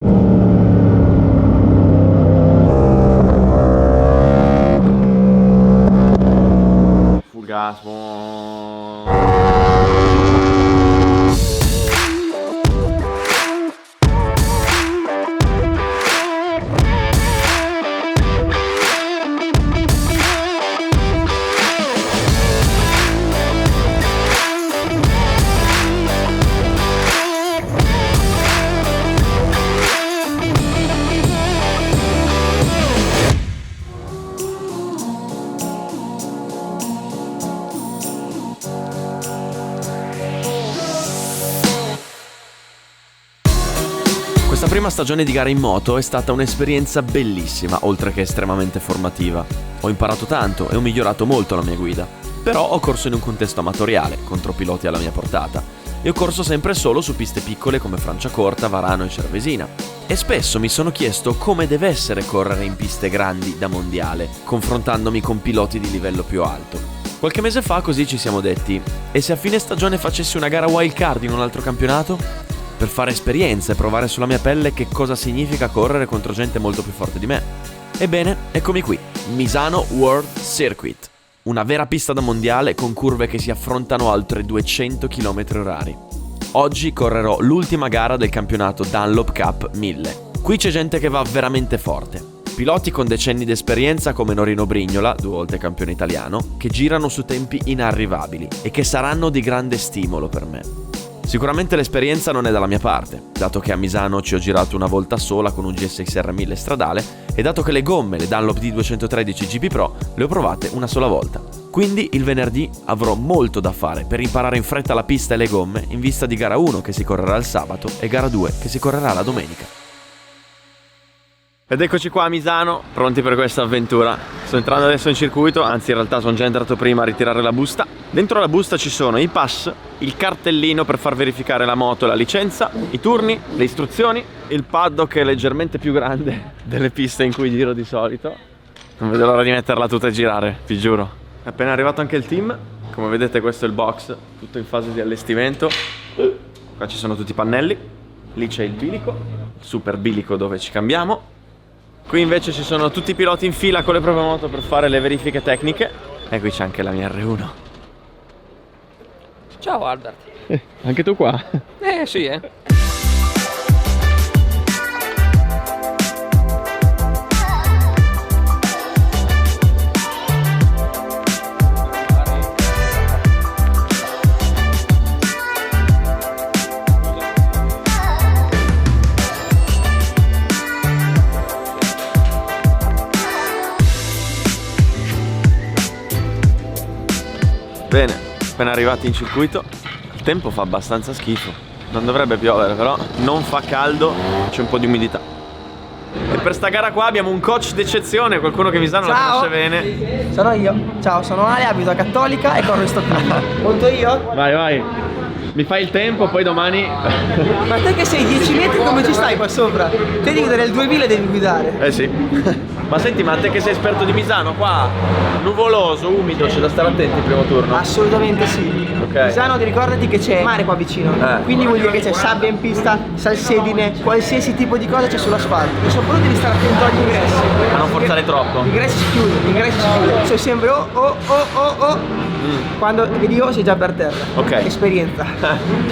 Full gas. Questa prima stagione di gara in moto è stata un'esperienza bellissima, oltre che estremamente formativa. Ho imparato tanto e ho migliorato molto la mia guida. Però ho corso in un contesto amatoriale, contro piloti alla mia portata, e ho corso sempre solo su piste piccole come Franciacorta, Varano e Cervesina. E spesso mi sono chiesto come deve essere correre in piste grandi da mondiale, confrontandomi con piloti di livello più alto. Qualche mese fa così ci siamo detti: e se a fine stagione facessi una gara wildcard in un altro campionato? Per fare esperienza e provare sulla mia pelle che cosa significa correre contro gente molto più forte di me. Ebbene, eccomi qui, Misano World Circuit, una vera pista da mondiale con curve che si affrontano a oltre 200 km/h. Oggi correrò l'ultima gara del campionato Dunlop Cup 1000. Qui c'è gente che va veramente forte. Piloti con decenni di esperienza come Norino Brignola, 2 volte campione italiano, che girano su tempi inarrivabili e che saranno di grande stimolo per me. Sicuramente l'esperienza non è dalla mia parte, dato che a Misano ci ho girato una volta sola con un GSX-R 1000 stradale e dato che le gomme, le Dunlop D213 GP Pro, le ho provate una sola volta. Quindi il venerdì avrò molto da fare per imparare in fretta la pista e le gomme in vista di gara 1 che si correrà il sabato e gara 2 che si correrà la domenica. Ed eccoci qua a Misano, pronti per questa avventura. Sto entrando adesso in circuito, anzi in realtà sono già entrato prima a ritirare la busta. Dentro la busta ci sono i pass, il cartellino per far verificare la moto e la licenza, i turni, le istruzioni, il paddock è leggermente più grande delle piste in cui giro di solito. Non vedo l'ora di metterla tutta e girare, vi giuro. È appena arrivato anche il team, come vedete questo è il box, tutto in fase di allestimento. Qua ci sono tutti i pannelli, lì c'è il bilico, il super bilico dove ci cambiamo. Qui invece ci sono tutti i piloti in fila con le proprie moto per fare le verifiche tecniche. E qui c'è anche la mia R1. Ciao Albert. Anche tu qua? Sì. Bene, appena arrivati in circuito, il tempo fa abbastanza schifo. Non dovrebbe piovere, però non fa caldo, c'è un po' di umidità. E per sta gara qua abbiamo un coach d'eccezione, qualcuno che Misano la conosce bene. Sono io. Ciao, sono Ale, abito a Cattolica e corro in Stoccolma. Monto io? Vai. Mi fai il tempo, poi domani... Ma te che sei 10 metri come ci stai qua sopra? Te devi guidare il 2000 e devi guidare. Eh sì. Ma senti, ma te che sei esperto di Misano, qua nuvoloso, umido, c'è da stare attenti il primo turno? Assolutamente sì. Ok. Misano, ricordati che c'è mare qua vicino. Quindi vuol dire che c'è sabbia in pista, salsedine, qualsiasi tipo di cosa c'è sull'asfalto. E soprattutto devi stare attento agli ingressi. A non forzare troppo. Gli ingressi si chiudono. Se sembri quando vedi io sei già per terra. Ok. Esperienza.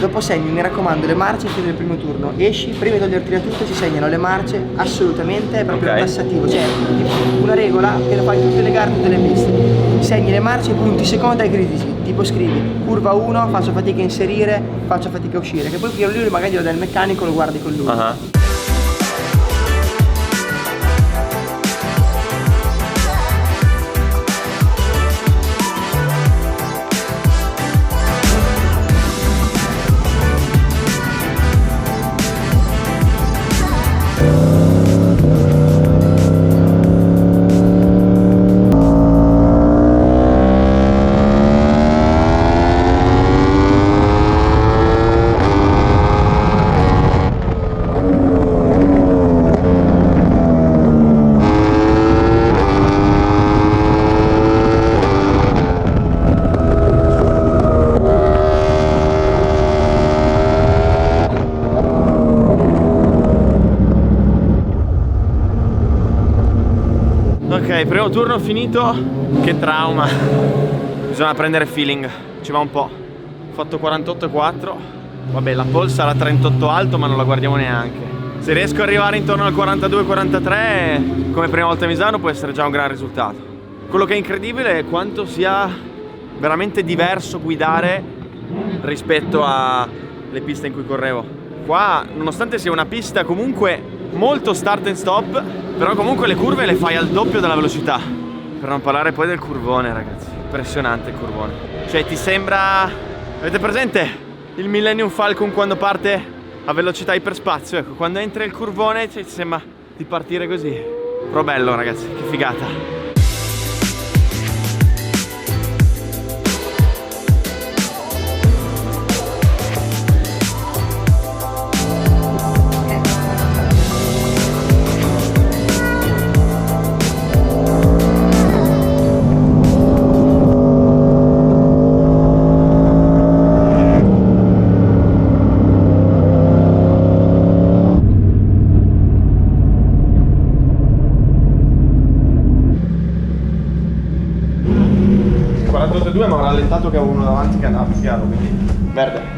Dopo segni, mi raccomando, le marce fino al primo turno. Esci, prima di toglierti da tutto si segnano le marce, assolutamente, è proprio Ok. tassativo. Cioè, una regola che lo fai in tutte le gare, tutte le piste. Segni le marce, punti secondi ai critici. Tipo scrivi, curva 1, faccio fatica a inserire, faccio fatica a uscire. Che poi lui magari lo dà il meccanico, lo guardi con lui. Ok, primo turno finito. Che trauma. Bisogna prendere feeling. Ci va un po'. Ho fatto 48,4. Vabbè, la pole sarà 38 alto, ma non la guardiamo neanche. Se riesco ad arrivare intorno al 42-43, come prima volta a Misano, può essere già un gran risultato. Quello che è incredibile è quanto sia veramente diverso guidare rispetto alle piste in cui correvo. Qua, nonostante sia una pista comunque molto start and stop, però comunque le curve le fai al doppio della velocità. Per non parlare poi del curvone, ragazzi. Impressionante il curvone. Cioè ti sembra... Avete presente il Millennium Falcon quando parte a velocità iperspazio? Ecco, quando entra il curvone, cioè, ti sembra di partire così. Però bello, ragazzi, che figata. Ma ho rallentato che avevo uno davanti che andava più chiaro, quindi verde.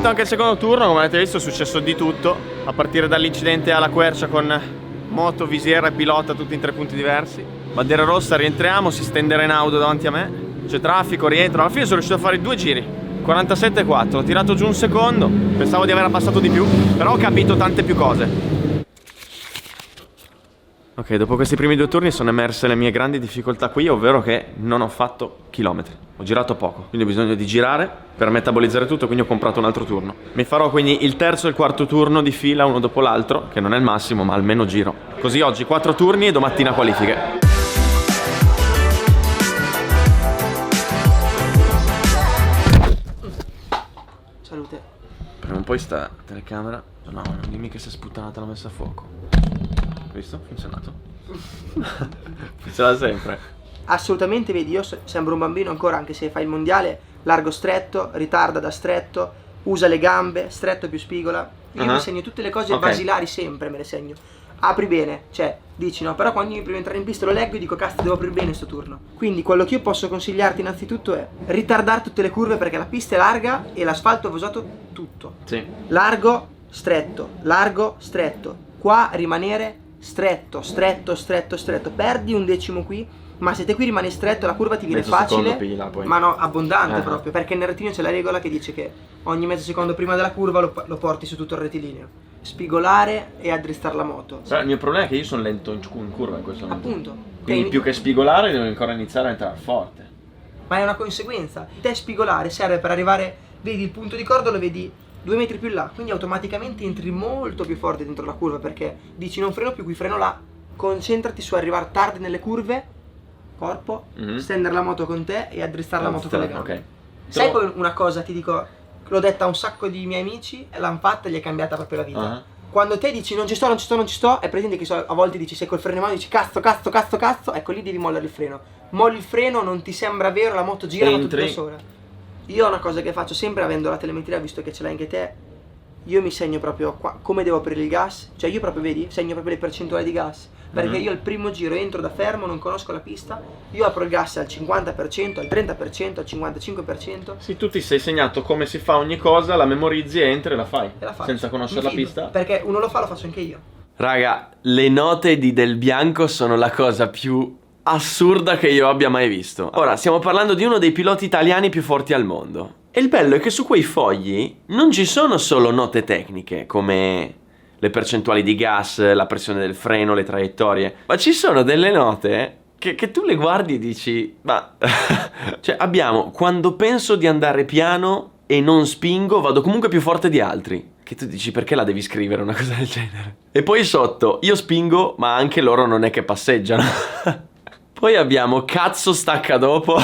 Anche il secondo turno, come avete visto, è successo di tutto, a partire dall'incidente alla quercia con moto, visiera e pilota tutti in 3 punti diversi. Bandiera rossa, rientriamo, si stenderà in auto davanti a me, c'è traffico, rientro, alla fine sono riuscito a fare 2 giri, 47,4, ho tirato giù un secondo, pensavo di aver abbassato di più, però ho capito tante più cose. Ok, dopo questi primi 2 turni sono emerse le mie grandi difficoltà qui, ovvero che non ho fatto chilometri. Ho girato poco, quindi ho bisogno di girare per metabolizzare tutto, quindi ho comprato un altro turno. Mi farò quindi il terzo e il quarto turno di fila uno dopo l'altro, che non è il massimo, ma almeno giro. Così oggi 4 turni e domattina qualifiche. Salute. Prima o poi sta telecamera... No, non dimmi che si è sputtanata la messa a fuoco. Visto? Funzionato. Funziona sempre. Assolutamente, vedi, io sembro un bambino ancora, anche se fai il mondiale, largo stretto, ritarda da stretto, usa le gambe, stretto più spigola. Io mi segno tutte le cose basilari sempre, me le segno. Apri bene, cioè, dici no, però quando io prima di entrare in pista lo leggo e dico cazzo, devo aprire bene sto turno. Quindi quello che io posso consigliarti innanzitutto è ritardare tutte le curve, perché la pista è larga e l'asfalto va usato tutto. Sì. Largo, stretto, qua rimanere stretto, perdi un decimo qui, ma se te qui rimani stretto la curva ti viene mezzo facile, pila, poi. ma no, abbondante proprio, perché nel rettilineo c'è la regola che dice che ogni mezzo secondo prima della curva lo porti su tutto il rettilineo. Spigolare e addressare la moto. Però il mio problema è che io sono lento in curva in questo momento. Appunto. Quindi più che spigolare devo ancora iniziare a entrare forte. Ma è una conseguenza. Te spigolare serve per arrivare, vedi il punto di cordo, lo vedi 2 metri più in là, quindi automaticamente entri molto più forte dentro la curva, perché dici non freno più qui, freno là. Concentrati su arrivare tardi nelle curve, corpo, stendere la moto con te e addrizzare la moto con le gambe. Okay. Sai poi una cosa, ti dico, l'ho detta a un sacco di miei amici e l'hanno fatta e gli è cambiata proprio la vita. Quando te dici non ci sto, è presente che a volte dici sei col freno in mano, dici cazzo, ecco lì devi mollare il freno. Molli il freno, non ti sembra vero, la moto gira, ma tutto da sola. Io ho una cosa che faccio sempre, avendo la telemetria, visto che ce l'hai anche te, io mi segno proprio qua, come devo aprire il gas, cioè io proprio, vedi, segno proprio le percentuali di gas, perché io al primo giro entro da fermo, non conosco la pista, io apro il gas al 50%, al 30%, al 55%. Sì, tu ti sei segnato come si fa ogni cosa, la memorizzi, entri e la fai, faccio, senza conoscere la pista. Perché uno lo fa, lo faccio anche io. Raga, le note di Del Bianco sono la cosa più assurda che io abbia mai visto. Ora, stiamo parlando di uno dei piloti italiani più forti al mondo. E il bello è che su quei fogli non ci sono solo note tecniche, come le percentuali di gas, la pressione del freno, le traiettorie, ma ci sono delle note che tu le guardi e dici, ma... cioè abbiamo, quando penso di andare piano e non spingo, vado comunque più forte di altri. Che tu dici, perché la devi scrivere una cosa del genere? E poi sotto, io spingo, ma anche loro non è che passeggiano. Poi abbiamo cazzo stacca dopo.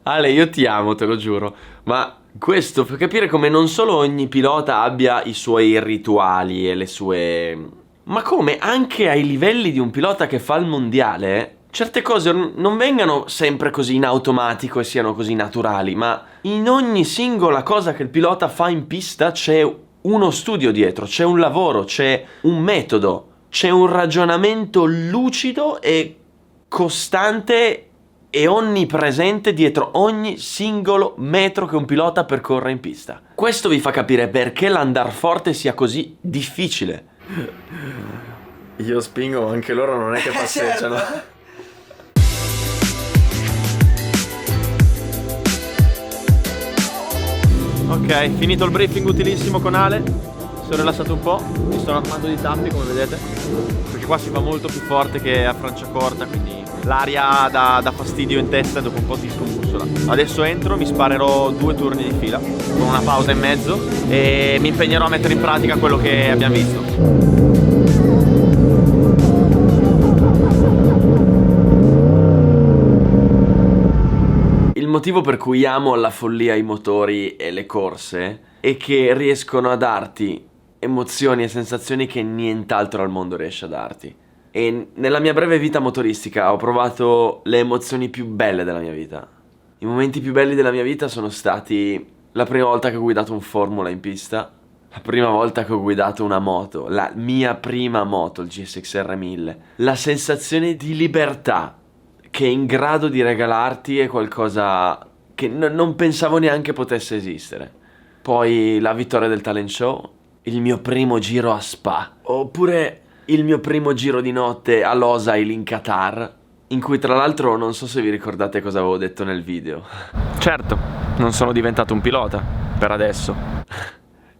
Ale, io ti amo, te lo giuro, ma questo fa capire come non solo ogni pilota abbia i suoi rituali e le sue... ma come anche ai livelli di un pilota che fa il mondiale, certe cose non vengano sempre così in automatico e siano così naturali, ma in ogni singola cosa che il pilota fa in pista c'è uno studio dietro, c'è un lavoro, c'è un metodo, c'è un ragionamento lucido e costante e onnipresente dietro ogni singolo metro che un pilota percorre in pista. Questo vi fa capire perché l'andar forte sia così difficile. Io spingo, anche loro non è che passeggiano. Ok, finito il briefing utilissimo con Ale. Sono rilassato un po', mi sto armando di tappi come vedete, perché qua si va molto più forte che a Franciacorta, quindi l'aria dà fastidio in testa e dopo un po' ti scombussola. Adesso entro, mi sparerò 2 turni di fila con una pausa in mezzo e mi impegnerò a mettere in pratica quello che abbiamo visto. Il motivo per cui amo alla follia i motori e le corse è che riescono a darti emozioni e sensazioni che nient'altro al mondo riesce a darti. E nella mia breve vita motoristica ho provato le emozioni più belle della mia vita. I momenti più belli della mia vita sono stati la prima volta che ho guidato un Formula in pista, la prima volta che ho guidato una moto, la mia prima moto, il GSX-R 1000. La sensazione di libertà che è in grado di regalarti è qualcosa che non pensavo neanche potesse esistere. Poi la vittoria del talent show, il mio primo giro a Spa, oppure il mio primo giro di notte a Losail in Qatar, in cui tra l'altro non so se vi ricordate cosa avevo detto nel video. Certo, non sono diventato un pilota, per adesso.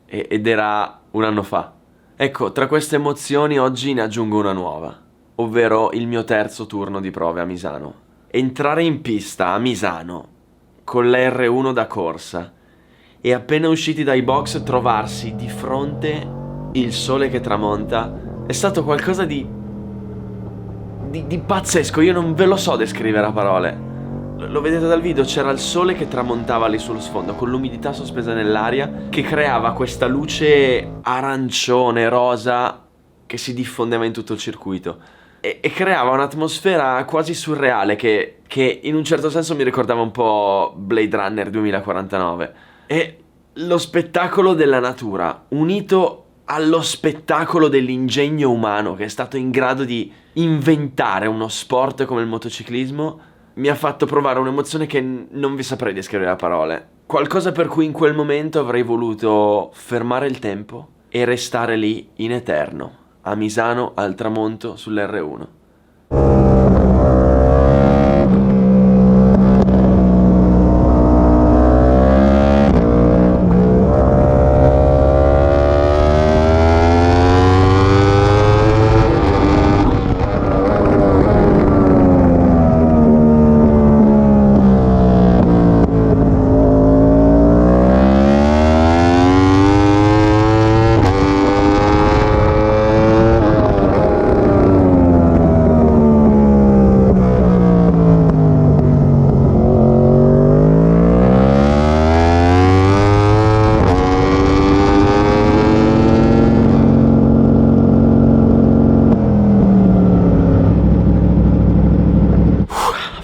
Ed era un anno fa. Ecco, tra queste emozioni oggi ne aggiungo una nuova, ovvero il mio terzo turno di prove a Misano. Entrare in pista a Misano con la R1 da corsa e appena usciti dai box trovarsi di fronte il sole che tramonta è stato qualcosa di pazzesco. Io non ve lo so descrivere a parole. Lo vedete dal video, c'era il sole che tramontava lì sullo sfondo con l'umidità sospesa nell'aria che creava questa luce arancione, rosa che si diffondeva in tutto il circuito e creava un'atmosfera quasi surreale che in un certo senso mi ricordava un po' Blade Runner 2049. E lo spettacolo della natura unito allo spettacolo dell'ingegno umano che è stato in grado di inventare uno sport come il motociclismo mi ha fatto provare un'emozione che non vi saprei descrivere a parole. Qualcosa per cui in quel momento avrei voluto fermare il tempo e restare lì in eterno, a Misano al tramonto sull'R1.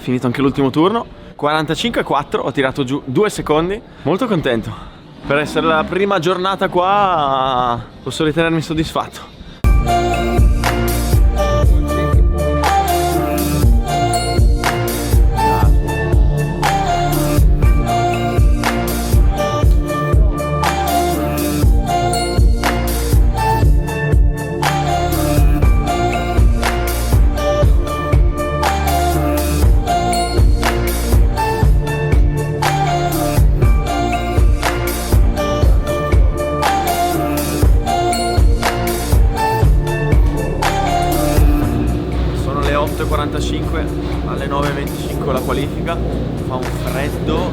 Finito anche l'ultimo turno, 45,4, ho tirato giù 2 secondi, molto contento. Per essere la prima giornata qua posso ritenermi soddisfatto. Alle 9:25 la qualifica, fa un freddo,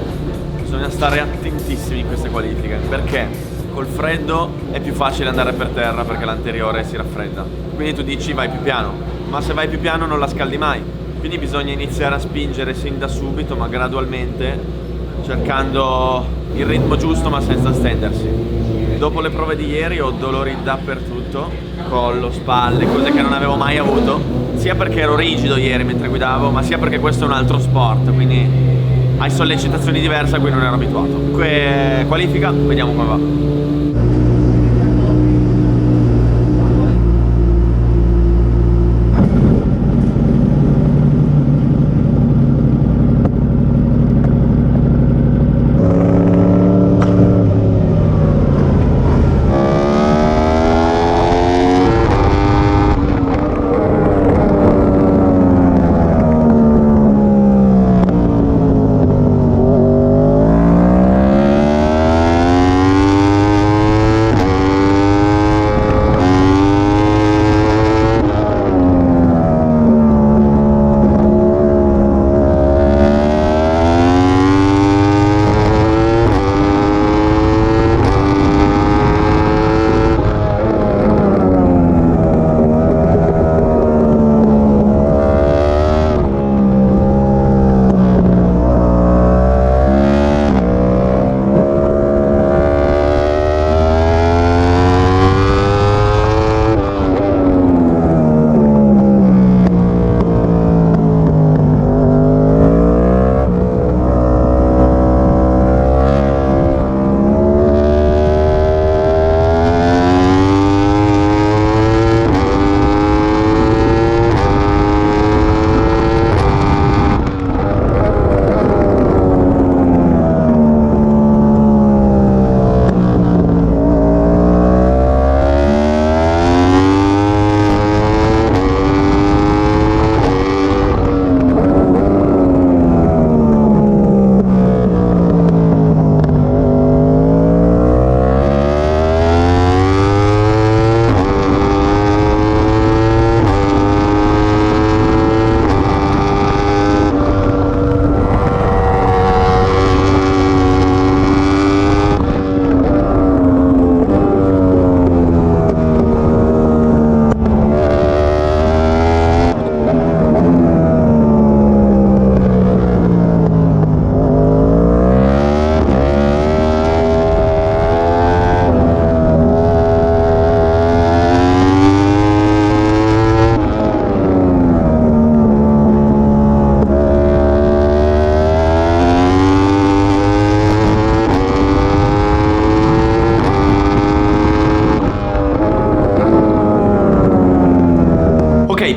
bisogna stare attentissimi in queste qualifiche perché col freddo è più facile andare per terra perché l'anteriore si raffredda, quindi tu dici vai più piano, ma se vai più piano non la scaldi mai, quindi bisogna iniziare a spingere sin da subito, ma gradualmente, cercando il ritmo giusto ma senza stendersi. Dopo le prove di ieri ho dolori dappertutto, collo, spalle, cose che non avevo mai avuto, sia perché ero rigido ieri mentre guidavo, ma sia perché questo è un altro sport, quindi hai sollecitazioni diverse a cui non ero abituato. Comunque qualifica, vediamo come va.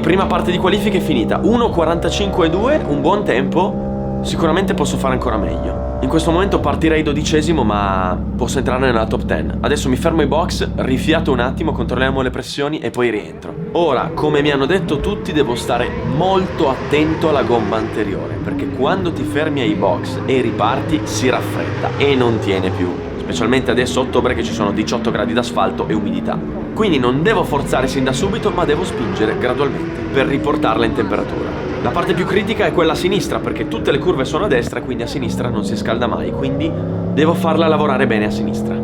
Prima parte di qualifica è finita. 1:45.2, un buon tempo. Sicuramente posso fare ancora meglio. In questo momento partirei 12°, ma posso entrare nella top 10. Adesso mi fermo ai box, rifiato un attimo, controlliamo le pressioni e poi rientro. Ora, come mi hanno detto tutti, devo stare molto attento alla gomma anteriore, perché quando ti fermi ai box e riparti si raffredda e non tiene più. Specialmente adesso a ottobre che ci sono 18 gradi d'asfalto e umidità. Quindi non devo forzare sin da subito, ma devo spingere gradualmente per riportarla in temperatura. La parte più critica è quella a sinistra, perché tutte le curve sono a destra, quindi a sinistra non si scalda mai, quindi devo farla lavorare bene a sinistra.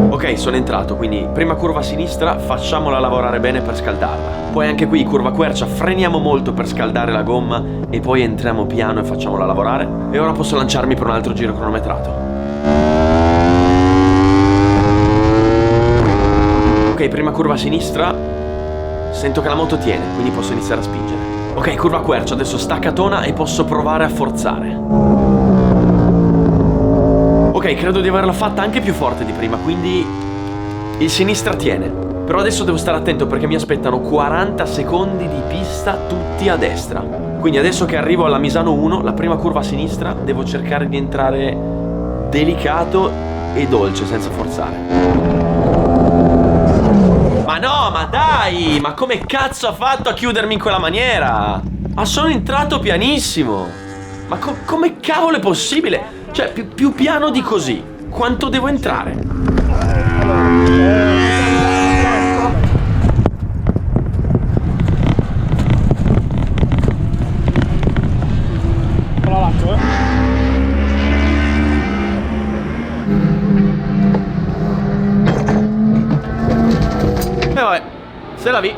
Ok, sono entrato, quindi prima curva a sinistra, facciamola lavorare bene per scaldarla. Poi anche qui curva quercia, freniamo molto per scaldare la gomma e poi entriamo piano e facciamola lavorare. E ora posso lanciarmi per un altro giro cronometrato. Ok, prima curva a sinistra, sento che la moto tiene, quindi posso iniziare a spingere. Ok, curva quercia, adesso staccatona e posso provare a forzare. Ok, credo di averla fatta anche più forte di prima, quindi il sinistra tiene. Però adesso devo stare attento perché mi aspettano 40 secondi di pista tutti a destra. Quindi adesso che arrivo alla Misano 1, la prima curva a sinistra, devo cercare di entrare delicato e dolce, senza forzare. Ma no, ma dai! Ma come cazzo ha fatto a chiudermi in quella maniera? Ma sono entrato pianissimo! Ma come cavolo è possibile? Cioè, più piano di così. Quanto devo entrare? Vabbè, se la vi,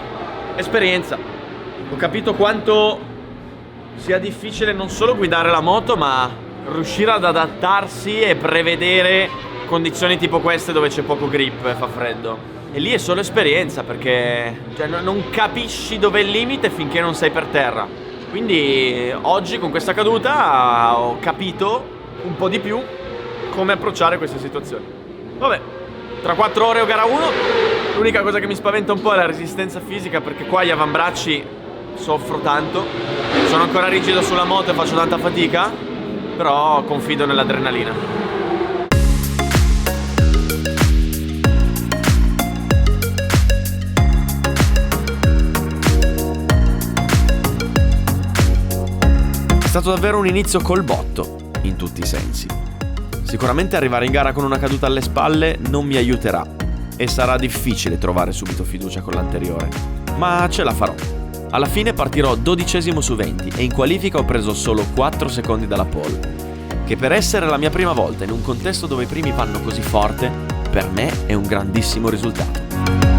esperienza. Ho capito quanto sia difficile non solo guidare la moto, ma riuscire ad adattarsi e prevedere condizioni tipo queste dove c'è poco grip e fa freddo. E lì è solo esperienza, perché non capisci dov'è il limite finché non sei per terra. Quindi oggi con questa caduta ho capito un po' di più come approcciare queste situazioni. Vabbè, tra 4 ore ho gara 1. L'unica cosa che mi spaventa un po' è la resistenza fisica, perché qua gli avambracci soffro tanto. Sono ancora rigido sulla moto e faccio tanta fatica, però confido nell'adrenalina. È stato davvero un inizio col botto, in tutti i sensi. Sicuramente arrivare in gara con una caduta alle spalle non mi aiuterà e sarà difficile trovare subito fiducia con l'anteriore, ma ce la farò. Alla fine partirò 12° su 20 e in qualifica ho preso solo 4 secondi dalla pole, che per essere la mia prima volta in un contesto dove i primi vanno così forte, per me è un grandissimo risultato.